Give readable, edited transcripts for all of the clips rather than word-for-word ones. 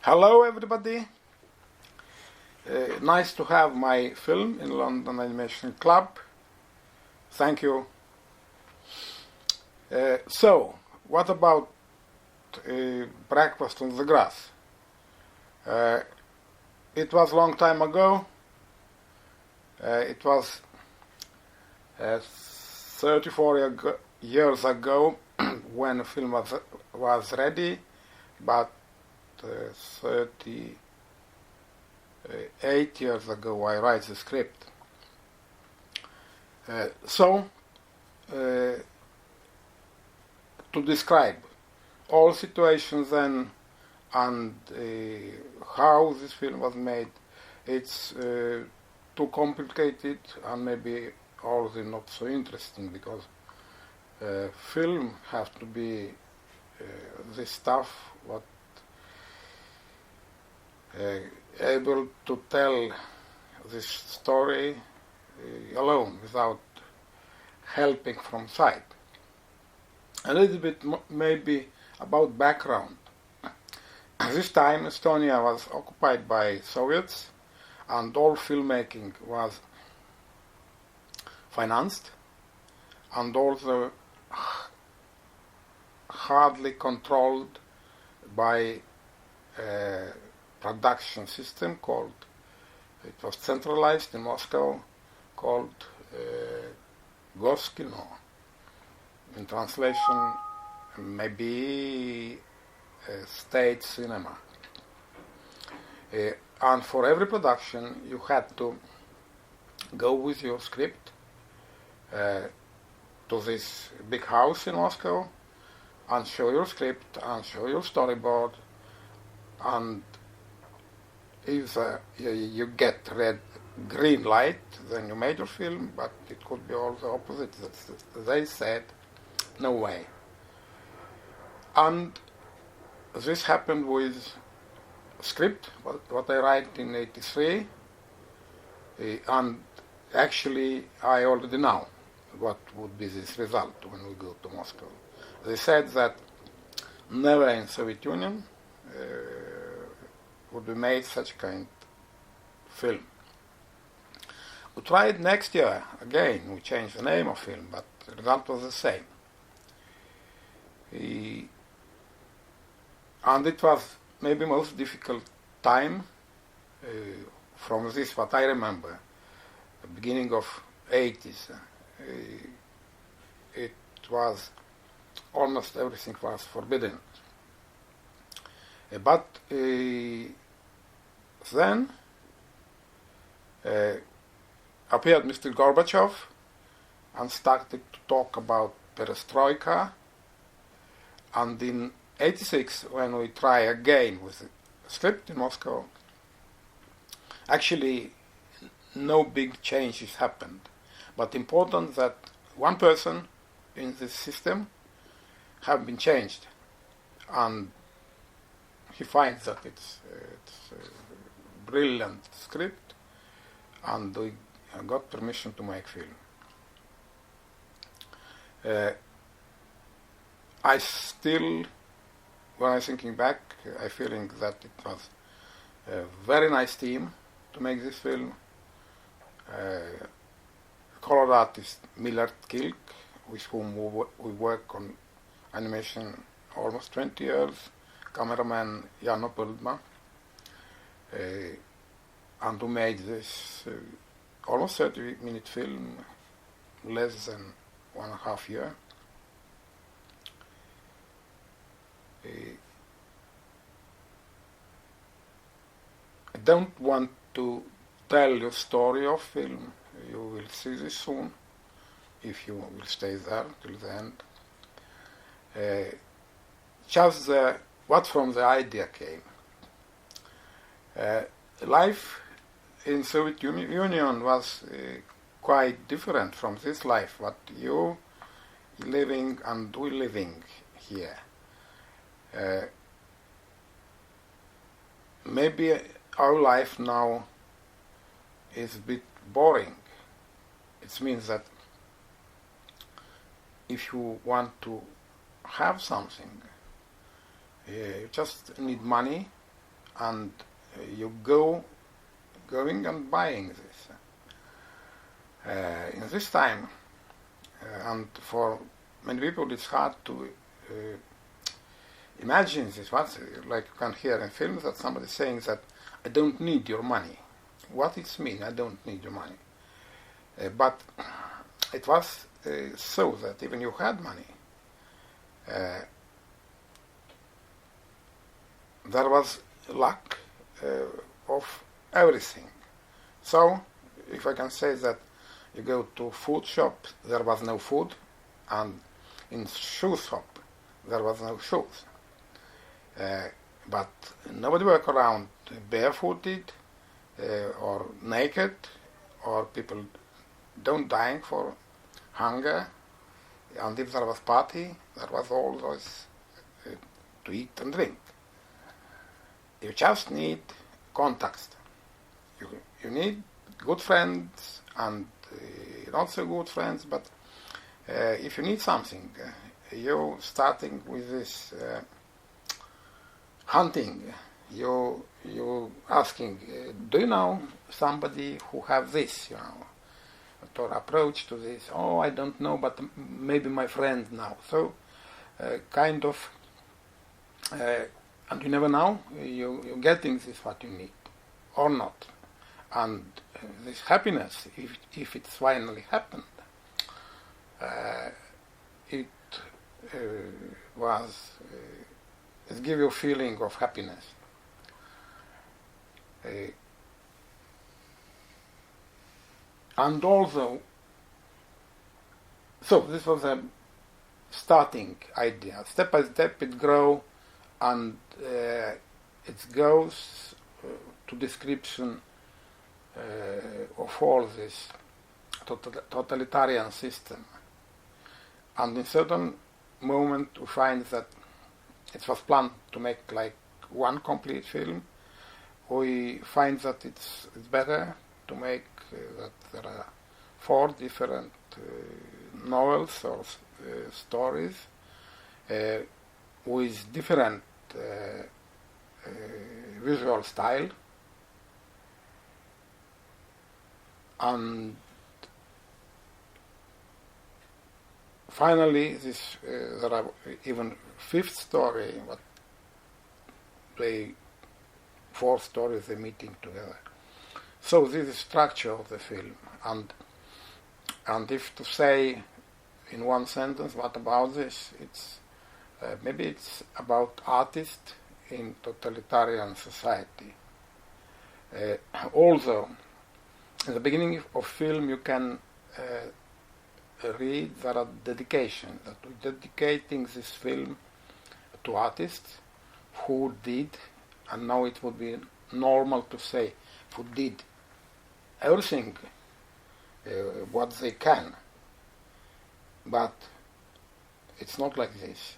Hello everybody. Nice to have my film in London Animation Club. Thank you. So, what about Breakfast on the Grass? It was a long time ago. It was 34 years ago when the film was ready, but 38 years ago I write the script. To describe all situations then and how this film was made, it's too complicated and maybe also not so interesting, because film has to be this stuff what able to tell this story alone without helping from side. A little bit maybe about background. This time Estonia was occupied by Soviets and all filmmaking was financed and also hardly controlled by production system called, it was centralized in Moscow, called Goskino. In translation, maybe state cinema. And for every production you had to go with your script to this big house in Moscow and show your script and show your storyboard, and if you get green light, then you made your film, but it could be all the opposite. They said, no way. And this happened with script, what I write in 83, and actually I already know what would be this result when we go to Moscow. They said that never in Soviet Union would be made such kind of film. We tried next year again. We changed the name of film, but the result was the same. And it was maybe most difficult time from this, what I remember, the beginning of 80s. It was almost everything was forbidden. But then appeared Mr. Gorbachev and started to talk about Perestroika. And in 86, when we try again with the script in Moscow, actually no big changes happened. But important that one person in this system have been changed, and he finds that it's a brilliant script, and we got permission to make film. I still, when I'm thinking back, I feeling that it was a very nice team to make this film. Color artist Millard Kilk, with whom we work on animation almost 20 years, cameraman Jano Puldma, and who made this almost 30-minute film less than 1.5 years. I don't want to tell the story of film. You will see this soon, if you will stay there till the end. Just what from the idea came. Life in Soviet Union was quite different from this life, what you living and we living here. Maybe our life now is a bit boring. It means that if you want to have something, you just need money and you going and buying this. In this time, and for many people it's hard to imagine this. What, like you can hear in films that somebody saying that I don't need your money. What it means, I don't need your money. But it was so that even you had money, there was lack of everything. So, if I can say that you go to food shop, there was no food, and in shoe shop, there was no shoes. But nobody walk around barefooted or naked, or people don't dying for hunger. And if there was party, there was always to eat and drink. You just need context. You need good friends and not so good friends, but if you need something, you starting with this hunting. You asking, do you know somebody who have this? To approach to this. Oh, I don't know, but maybe my friend now. So, kind of, and you never know. You're getting this what you need, or not. And this happiness, if it's finally happened, it give you a feeling of happiness. And also, so this was a starting idea. Step by step it grows, and it goes to description of all this totalitarian system. And in certain moment we find that it was planned to make like one complete film. We find that it's better to make that there are 4 different novels or stories with different visual style, and finally this there are even 5th story, but 4 stories are meeting together. So this is structure of the film, and if to say in one sentence what about this, it's maybe it's about artists in totalitarian society. Also, in the beginning of film you can read there are dedications, that we're dedicating this film to artists who did, and now it would be normal to say, who did everything what they can. But it's not like this.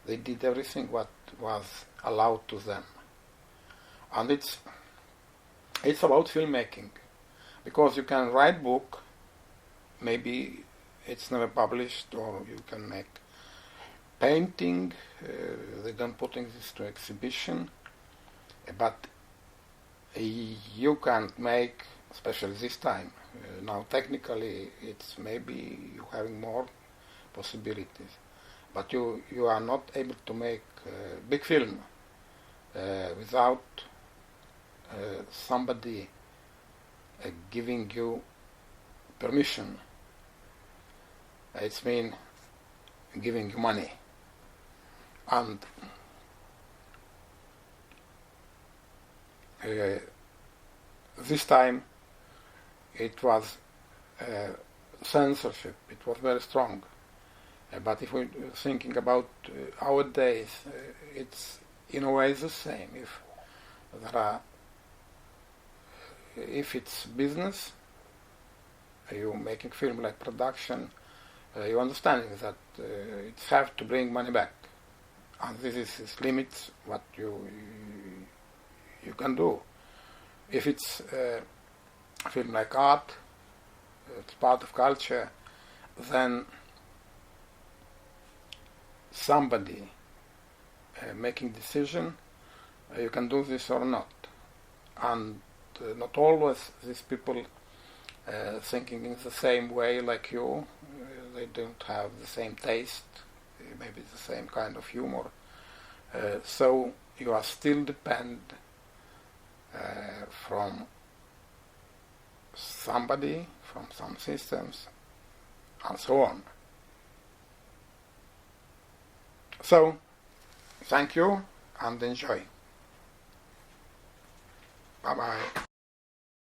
They did everything what was allowed to them. And it's about filmmaking. Because you can write book, maybe it's never published, or you can make painting, they don't putting this to exhibition, but you can't make, especially this time, now technically it's maybe you having more possibilities, but you are not able to make big film without somebody giving you permission. It's mean giving you money. And this time it was censorship. It was very strong. But if we're thinking about our days, it's in a way the same. If it's business, you making film like production, you understanding that it have to bring money back, and this is limits what you can do. If it's a film like art, it's part of culture, then somebody making decision you can do this or not. And not always these people thinking in the same way like you. They don't have the same taste, maybe the same kind of humor. So you are still dependent from somebody, from some systems, and so on. So, thank you and enjoy. Bye-bye.